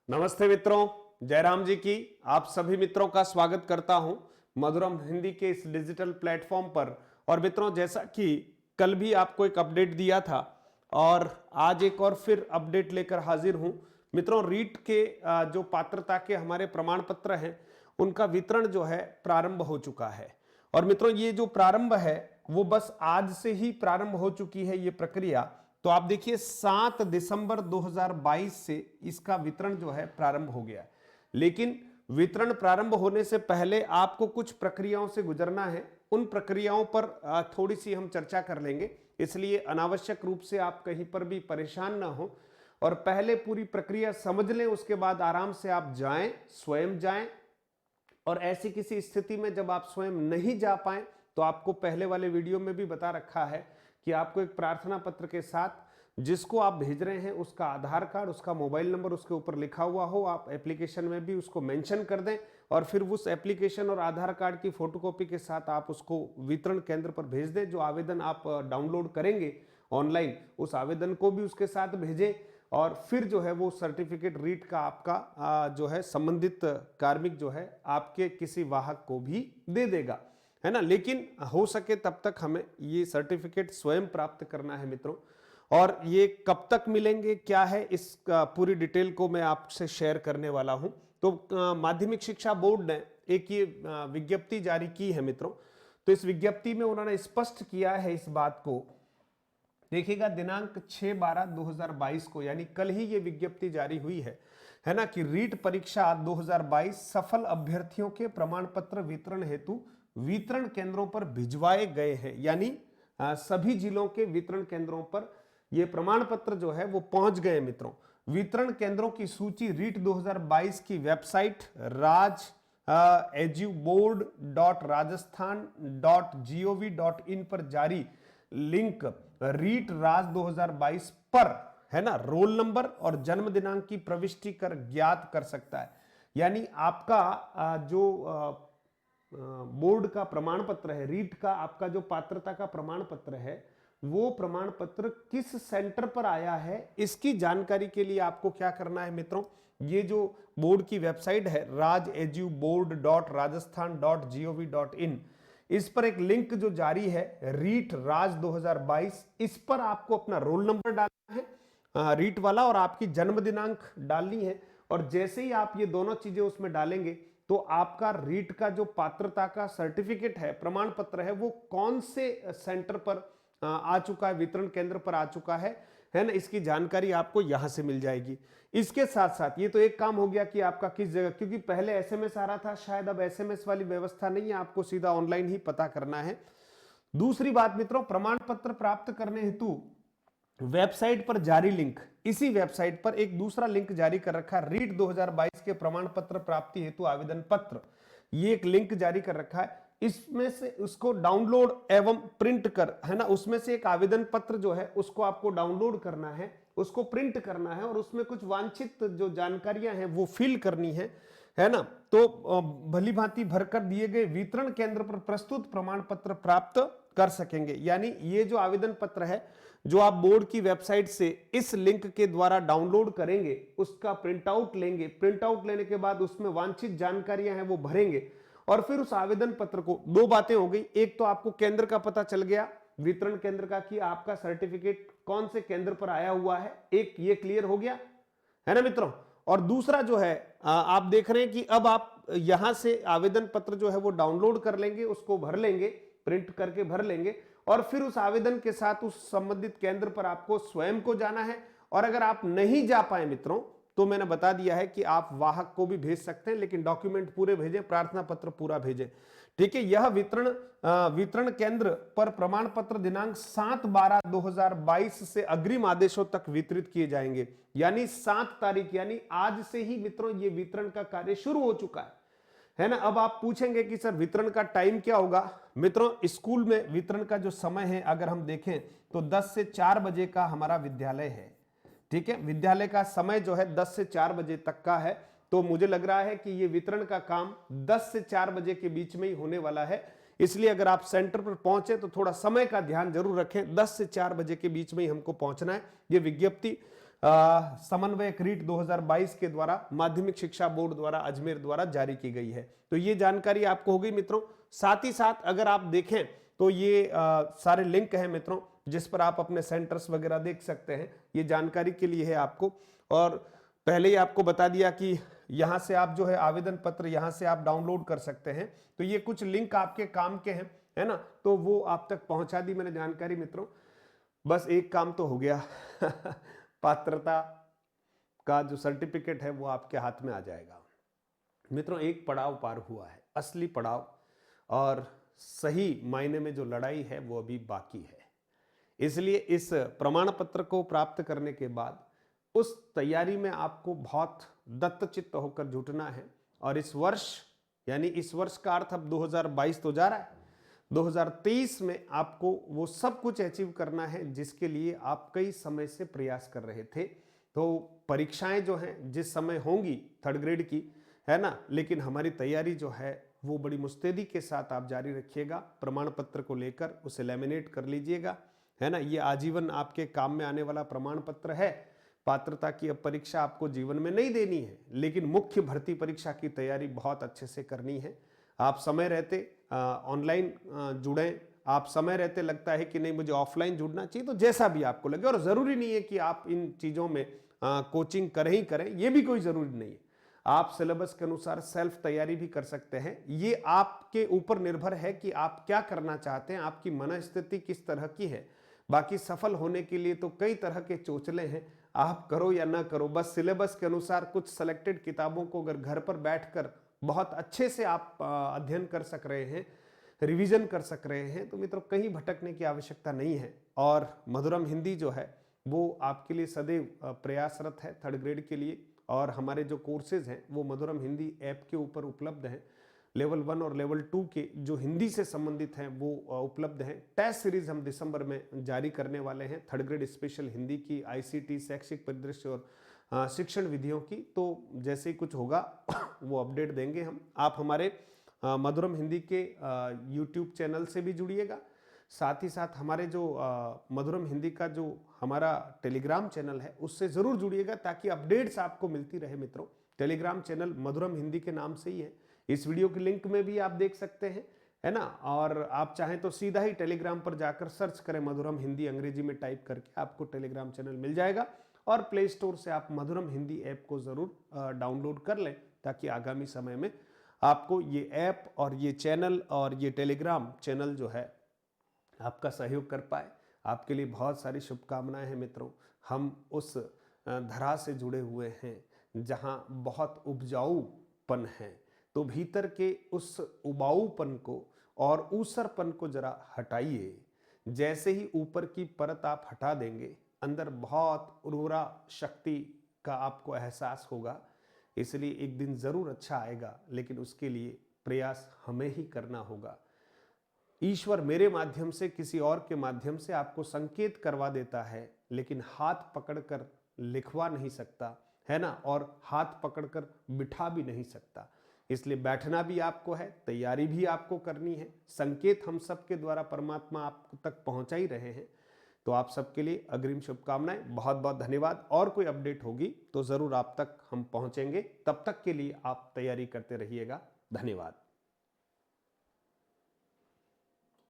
नमस्ते मित्रों, जयराम जी की आप सभी मित्रों का स्वागत करता हूं मधुरम हिंदी के इस डिजिटल प्लेटफॉर्म पर। और मित्रों, जैसा कि कल भी आपको एक अपडेट दिया था और आज एक और फिर अपडेट लेकर हाजिर हूं। मित्रों, रीट के जो पात्रता के हमारे प्रमाण पत्र हैं उनका वितरण जो है प्रारंभ हो चुका है। और मित्रों, ये जो प्रारंभ है वो बस आज से ही प्रारंभ हो चुकी है ये प्रक्रिया। तो आप देखिए 7 दिसंबर 2022 से इसका वितरण जो है प्रारंभ हो गया। लेकिन वितरण प्रारंभ होने से पहले आपको कुछ प्रक्रियाओं से गुजरना है। उन प्रक्रियाओं पर थोड़ी सी हम चर्चा कर लेंगे, इसलिए अनावश्यक रूप से आप कहीं पर भी परेशान ना हो और पहले पूरी प्रक्रिया समझ लें। उसके बाद आराम से आप जाएं, स्वयं जाएं। और ऐसी किसी स्थिति में जब आप स्वयं नहीं जा पाए तो आपको पहले वाले वीडियो में भी बता रखा है कि आपको एक प्रार्थना पत्र के साथ जिसको आप भेज रहे हैं उसका आधार कार्ड, उसका मोबाइल नंबर उसके ऊपर लिखा हुआ हो, आप एप्लीकेशन में भी उसको मेंशन कर दें और फिर उस एप्लीकेशन और आधार कार्ड की फोटोकॉपी के साथ आप उसको वितरण केंद्र पर भेज दें। जो आवेदन आप डाउनलोड करेंगे ऑनलाइन, उस आवेदन को भी उसके साथ भेजें और फिर जो है वो सर्टिफिकेट रीट का आपका जो है संबंधित कार्मिक जो है आपके किसी वाहक को भी दे देगा, है ना। लेकिन हो सके तब तक हमें ये सर्टिफिकेट स्वयं प्राप्त करना है मित्रों। और ये कब तक मिलेंगे, क्या है, इस पूरी डिटेल को मैं आपसे शेयर करने वाला हूं। तो माध्यमिक शिक्षा बोर्ड ने एक ये विज्ञप्ति जारी की है मित्रों। तो इस विज्ञप्ति में उन्होंने स्पष्ट किया है इस बात को, देखिएगा दिनांक 6/12/2022 को, यानी कल ही ये विज्ञप्ति जारी हुई है ना, कि रीट परीक्षा 2022 सफल अभ्यर्थियों के प्रमाण पत्र वितरण हेतु वितरण केंद्रों पर भिजवाए गए हैं। यानी सभी जिलों के वितरण केंद्रों पर ये प्रमाण पत्र जो है वो पहुंच गए मित्रों। वितरण केंद्रों की सूची रीट 2022 की वेबसाइट raj.edu.board.rajasthan.gov.in पर जारी लिंक रीट राज 2022 पर, है ना, रोल नंबर और जन्म दिनांक की प्रविष्टि कर ज्ञात कर सकता है। यानी आपका जो बोर्ड का प्रमाण पत्र है, रीट का आपका जो पात्रता का प्रमाण पत्र है, वो प्रमाण पत्र किस सेंटर पर आया है इसकी जानकारी के लिए आपको क्या करना है मित्रों। ये जो बोर्ड की वेबसाइट है raj.edu.board.rajasthan.gov.in, इस पर एक लिंक जो जारी है रीट राज 2022, इस पर आपको अपना रोल नंबर डालना है रीट वाला और आपकी जन्म दिनांक डालनी है। और जैसे ही आप ये दोनों चीजें उसमें डालेंगे तो आपका रीट का जो पात्रता का सर्टिफिकेट है, प्रमाण पत्र है, वो कौन से सेंटर पर आ चुका है, वितरण केंद्र पर आ चुका है ना, इसकी जानकारी आपको यहां से मिल जाएगी। इसके साथ साथ ये तो एक काम हो गया कि आपका किस जगह, क्योंकि पहले एसएमएस आ रहा था, शायद अब एसएमएस वाली व्यवस्था नहीं है, आपको सीधा ऑनलाइन ही पता करना है। दूसरी बात मित्रों, प्रमाण पत्र प्राप्त करने हेतु वेबसाइट पर जारी लिंक, इसी वेबसाइट पर एक दूसरा लिंक जारी कर रखा है, रीट 2022 के प्रमाण पत्र प्राप्ति हेतु आवेदन पत्र, ये एक लिंक जारी कर रखा है। इसमें से उसको डाउनलोड एवं प्रिंट कर, है ना, उसमें से एक आवेदन पत्र जो है उसको आपको डाउनलोड करना है, उसको प्रिंट करना है और उसमें कुछ वांछित जो जानकारियां हैं वो फिल करनी है ना। तो भली भांति भरकर दिए गए वितरण केंद्र पर प्रस्तुत प्रमाण पत्र प्राप्त कर सकेंगे। यानी ये जो आवेदन पत्र है जो आप बोर्ड की वेबसाइट से इस लिंक के द्वारा डाउनलोड करेंगे, उसका प्रिंट आउट लेंगे, प्रिंट आउट लेने के बाद उसमें वांछित जानकारियां हैं वो भरेंगे और फिर उस आवेदन पत्र को, दो बातें हो गई, एक तो आपको केंद्र का पता चल गया, वितरण केंद्र का, कि आपका सर्टिफिकेट कौन से केंद्र पर आया हुआ है, एक ये क्लियर हो गया, है ना मित्रों। और दूसरा जो है आप देख रहे हैं कि अब आप यहां से आवेदन पत्र जो है वो डाउनलोड कर लेंगे, उसको भर लेंगे, प्रिंट करके भर लेंगे और फिर उस आवेदन के साथ उस संबंधित केंद्र पर आपको स्वयं को जाना है। और अगर आप नहीं जा पाए मित्रों तो मैंने बता दिया है कि आप वाहक को भी भेज सकते हैं, लेकिन डॉक्यूमेंट पूरे भेजें, प्रार्थना पत्र पूरा भेजें, ठीक है। यह वितरण केंद्र पर प्रमाण पत्र दिनांक 7/12/2022 से अग्रिम आदेशों तक वितरित किए जाएंगे। यानी 7 तारीख, यानी आज से ही मित्रों ये वितरण का कार्य शुरू हो चुका है ना। अब आप पूछेंगे कि सर वितरण का टाइम क्या होगा। मित्रों, स्कूल में वितरण का जो समय है अगर हम देखें तो 10 से 4 बजे का हमारा विद्यालय है, ठीक है। विद्यालय का समय जो है 10 से 4 बजे तक का है। तो मुझे लग रहा है कि ये वितरण का काम 10 से 4 बजे के बीच में ही होने वाला है। इसलिए अगर आप सेंटर पर पहुंचे तो थोड़ा समय का ध्यान जरूर रखें, 10 से 4 बजे के बीच में ही हमको पहुंचना है। ये विज्ञप्ति समन्वयक रीट 2022 के द्वारा माध्यमिक शिक्षा बोर्ड द्वारा अजमेर द्वारा जारी की गई है। तो ये जानकारी आपको हो गई मित्रों। साथ ही साथ अगर आप देखें तो ये सारे लिंक हैं मित्रों, जिस पर आप अपने सेंटर्स वगैरह देख सकते हैं। ये जानकारी के लिए है आपको, और पहले ही आपको बता दिया कि यहां से आप जो है आवेदन पत्र यहां से आप डाउनलोड कर सकते हैं। तो ये कुछ लिंक आपके काम के हैं, है ना, तो वो आप तक पहुंचा दी मैंने जानकारी मित्रों। बस एक काम तो हो गया पात्रता का जो सर्टिफिकेट है वो आपके हाथ में आ जाएगा मित्रों। एक पड़ाव पार हुआ है, असली पड़ाव, और सही मायने में जो लड़ाई है वो अभी बाकी है। इसलिए इस प्रमाण पत्र को प्राप्त करने के बाद उस तैयारी में आपको बहुत दत्तचित्त होकर जुटना है। और इस वर्ष, यानी इस वर्ष का अर्थ अब 2022 तो जा रहा है, 2023 में आपको वो सब कुछ अचीव करना है जिसके लिए आप कई समय से प्रयास कर रहे थे। तो परीक्षाएं जो हैं जिस समय होंगी 3rd ग्रेड की, है ना, लेकिन हमारी तैयारी जो है वो बड़ी मुस्तैदी के साथ आप जारी रखिएगा। प्रमाण पत्र को लेकर उसे लैमिनेट कर लीजिएगा, है ना। ये आजीवन आपके काम में आने वाला प्रमाण पत्र है। पात्रता की अब परीक्षा आपको जीवन में नहीं देनी है, लेकिन मुख्य भर्ती परीक्षा की तैयारी बहुत अच्छे से करनी है। आप समय रहते ऑनलाइन जुड़ें, आप समय रहते लगता है कि नहीं मुझे ऑफलाइन जुड़ना चाहिए, तो जैसा भी आपको लगे। और जरूरी नहीं है कि आप इन चीजों में कोचिंग करें ही करें, ये भी कोई जरूरी नहीं है। आप सिलेबस के अनुसार सेल्फ तैयारी भी कर सकते हैं। ये आपके ऊपर निर्भर है कि आप क्या करना चाहते हैं, आपकी मनस्थिति किस तरह की है। बाकी सफल होने के लिए तो कई तरह के चोचले हैं, आप करो या ना करो, बस सिलेबस के अनुसार कुछ सेलेक्टेड किताबों को अगर घर पर बैठकर बहुत अच्छे से आप अध्ययन कर सक रहे हैं, रिवीजन कर सक रहे हैं, तो मित्रों कहीं भटकने की आवश्यकता नहीं है। और मधुरम हिंदी जो है वो आपके लिए सदैव प्रयासरत है 3rd ग्रेड के लिए। और हमारे जो कोर्सेज हैं वो मधुरम हिंदी ऐप के ऊपर उपलब्ध हैं। लेवल 1 और लेवल 2 के जो हिंदी से संबंधित हैं वो उपलब्ध हैं। टेस्ट सीरीज हम दिसंबर में जारी करने वाले हैं 3rd ग्रेड स्पेशल हिंदी की, ICT शैक्षिक परिदृश्य और शिक्षण विधियों की। तो जैसे ही कुछ होगा वो अपडेट देंगे हम। आप हमारे मधुरम हिंदी के YouTube चैनल से भी जुड़िएगा। साथ ही साथ हमारे जो मधुरम हिंदी का जो हमारा टेलीग्राम चैनल है उससे जरूर जुड़िएगा, ताकि अपडेट्स आपको मिलती रहे मित्रों। टेलीग्राम चैनल मधुरम हिंदी के नाम से ही है। इस वीडियो के लिंक में भी आप देख सकते हैं, है ना। और आप चाहें तो सीधा ही टेलीग्राम पर जाकर सर्च करें मधुरम हिंदी, अंग्रेजी में टाइप करके आपको टेलीग्राम चैनल मिल जाएगा। और प्ले स्टोर से आप मधुरम हिंदी ऐप को जरूर डाउनलोड कर लें, ताकि आगामी समय में आपको ये ऐप और ये चैनल और ये टेलीग्राम चैनल जो है आपका सहयोग कर पाए। आपके लिए बहुत सारी शुभकामनाएं हैं मित्रों। हम उस धरा से जुड़े हुए हैं जहां बहुत उपजाऊपन है, तो भीतर के उस उबाऊपन को और ऊसरपन को जरा हटाइए। जैसे ही ऊपर की परत आप हटा देंगे, अंदर बहुत उर्वरा शक्ति का आपको एहसास होगा। इसलिए एक दिन जरूर अच्छा आएगा, लेकिन उसके लिए प्रयास हमें ही करना होगा। ईश्वर मेरे माध्यम से, किसी और के माध्यम से आपको संकेत करवा देता है, लेकिन हाथ पकड़कर लिखवा नहीं सकता, है ना, और हाथ पकड़कर बिठा भी नहीं सकता। इसलिए बैठना भी आपको है, तैयारी भी आपको करनी है। संकेत हम सबके द्वारा परमात्मा आप तक पहुंचा ही रहे हैं। तो आप सबके लिए अग्रिम शुभकामनाएं, बहुत बहुत धन्यवाद। और कोई अपडेट होगी तो जरूर आप तक हम पहुंचेंगे। तब तक के लिए आप तैयारी करते रहिएगा। धन्यवाद।